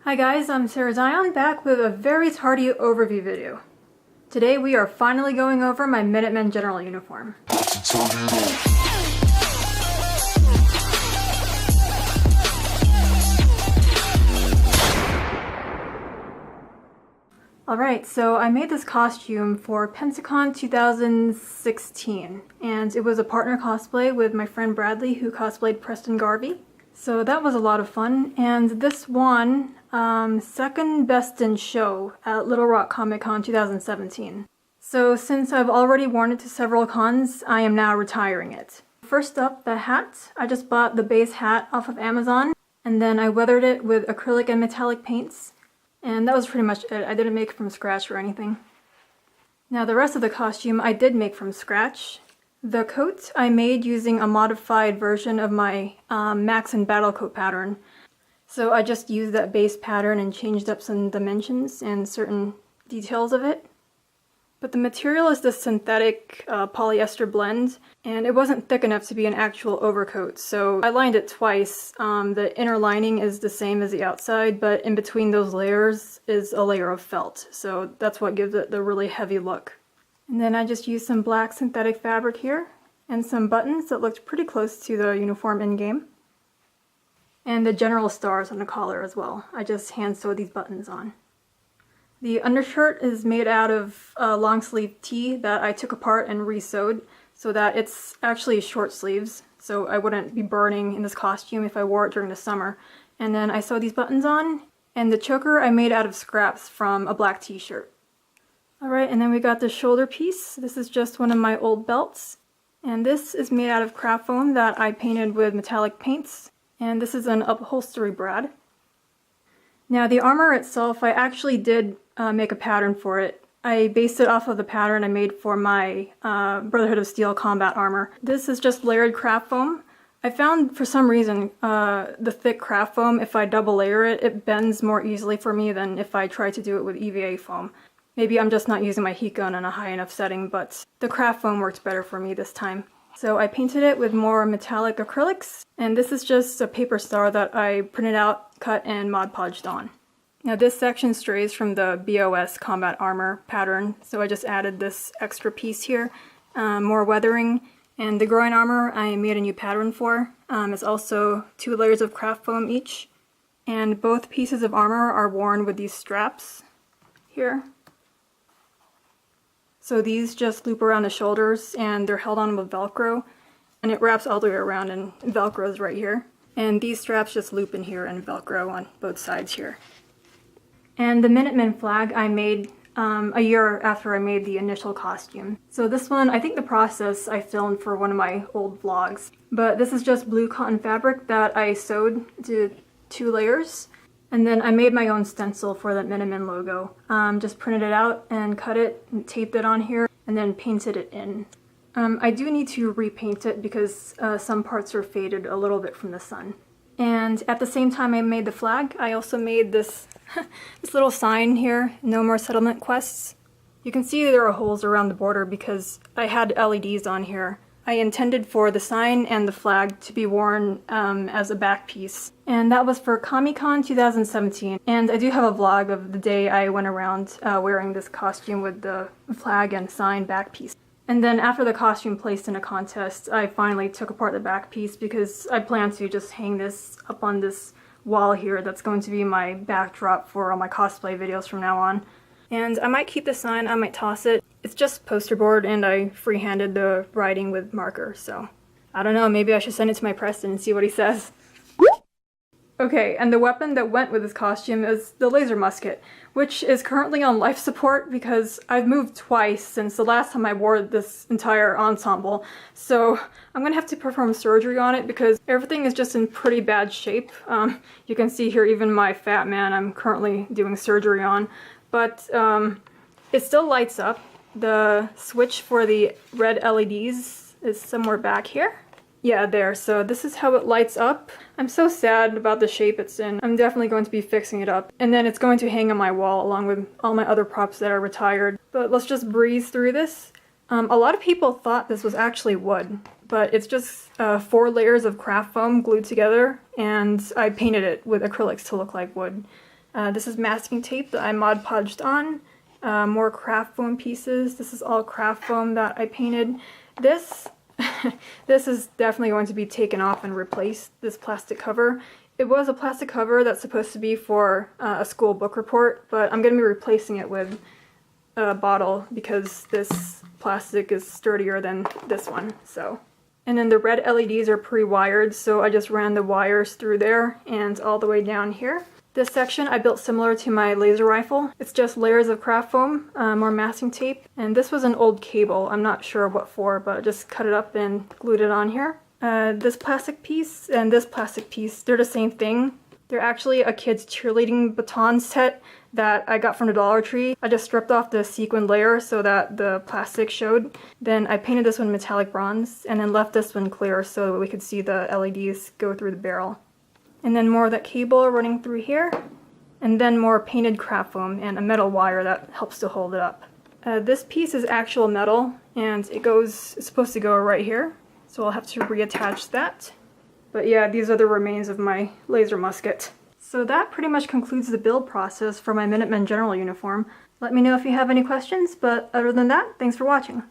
Hi guys, I'm Sarah Zion, back with a very tardy overview video. Today we are finally going over my Minutemen General uniform. Alright, so I made this costume for Pensacon 2016, and it was a partner cosplay with my friend Bradley, who cosplayed Preston Garvey. So that was a lot of fun, and this won second best in show at Little Rock Comic Con 2017. So since I've already worn it to several cons, I am now retiring it. First up, the hat. I just bought the base hat off of Amazon, and then I weathered it with acrylic and metallic paints. And that was pretty much it. I didn't make it from scratch or anything. Now the rest of the costume I did make from scratch. The coat I made using a modified version of my Max and Battle Coat pattern. So I just used that base pattern and changed up some dimensions and certain details of it. But the material is this synthetic polyester blend, and it wasn't thick enough to be an actual overcoat, so I lined it twice. The inner lining is the same as the outside, but in between those layers is a layer of felt, so that's what gives it the really heavy look. And then I just used some black synthetic fabric here, and some buttons that looked pretty close to the uniform in-game. And the general stars on the collar as well. I just hand sewed these buttons on. The undershirt is made out of long sleeve tee that I took apart and re-sewed so that it's actually short sleeves, so I wouldn't be burning in this costume if I wore it during the summer. And then I sewed these buttons on, and the choker I made out of scraps from a black t-shirt. Alright, and then we got the shoulder piece. This is just one of my old belts, and this is made out of craft foam that I painted with metallic paints, and this is an upholstery brad. Now the armor itself, I actually did make a pattern for it. I based it off of the pattern I made for my Brotherhood of Steel combat armor. This is just layered craft foam. I found for some reason the thick craft foam, if I double layer it, it bends more easily for me than if I try to do it with EVA foam. Maybe I'm just not using my heat gun in a high enough setting, but the craft foam worked better for me this time. So I painted it with more metallic acrylics, and this is just a paper star that I printed out, cut, and Mod Podged on. Now this section strays from the BOS combat armor pattern, so I just added this extra piece here, more weathering, and the groin armor I made a new pattern for. It's also 2 layers of craft foam each, and both pieces of armor are worn with these straps here. So these just loop around the shoulders and they're held on with Velcro, and it wraps all the way around and Velcro's right here. And these straps just loop in here and Velcro on both sides here. And the Minutemen flag I made a year after I made the initial costume. So this one, I think the process I filmed for one of my old vlogs. But this is just blue cotton fabric that I sewed to 2 layers. And then I made my own stencil for that Minutemen logo. Just printed it out and cut it and taped it on here and then painted it in. I do need to repaint it because some parts are faded a little bit from the sun. And at the same time I made the flag, I also made this, this little sign here, No More Settlement Quests. You can see there are holes around the border because I had LEDs on here. I intended for the sign and the flag to be worn as a back piece. And that was for Comic-Con 2017. And I do have a vlog of the day I went around wearing this costume with the flag and sign back piece. And then after the costume placed in a contest, I finally took apart the back piece because I plan to just hang this up on this wall here that's going to be my backdrop for all my cosplay videos from now on. And I might keep the sign, I might toss it. It's just poster board and I freehanded the writing with marker, so I don't know, maybe I should send it to my Preston and see what he says. Okay, and the weapon that went with this costume is the laser musket, which is currently on life support because I've moved twice since the last time I wore this entire ensemble. So I'm gonna have to perform surgery on it because everything is just in pretty bad shape. You can see here even my fat man I'm currently doing surgery on. But it still lights up. The switch for the red LEDs is somewhere back here. Yeah, there. So this is how it lights up. I'm so sad about the shape it's in. I'm definitely going to be fixing it up. And then it's going to hang on my wall along with all my other props that are retired. But let's just breeze through this. A lot of people thought this was actually wood, but it's just 4 layers of craft foam glued together, and I painted it with acrylics to look like wood. This is masking tape that I Mod Podged on. More craft foam pieces. This is all craft foam that I painted. This this is definitely going to be taken off and replaced, this plastic cover. It was a plastic cover that's supposed to be for a school book report, but I'm going to be replacing it with a bottle because this plastic is sturdier than this one. So, and then the red LEDs are pre-wired, so I just ran the wires through there and all the way down here. This section I built similar to my laser rifle. It's just layers of craft foam, more masking tape, and this was an old cable. I'm not sure what for, but I just cut it up and glued it on here. This plastic piece and this plastic piece, they're the same thing. They're actually a kid's cheerleading baton set that I got from the Dollar Tree. I just stripped off the sequin layer so that the plastic showed. Then I painted this one metallic bronze and then left this one clear so that we could see the LEDs go through the barrel. And then more of that cable running through here. And then more painted craft foam and a metal wire that helps to hold it up. This piece is actual metal and it's supposed to go right here. So I'll have to reattach that. But yeah, these are the remains of my laser musket. So that pretty much concludes the build process for my Minutemen General uniform. Let me know if you have any questions, but other than that, thanks for watching.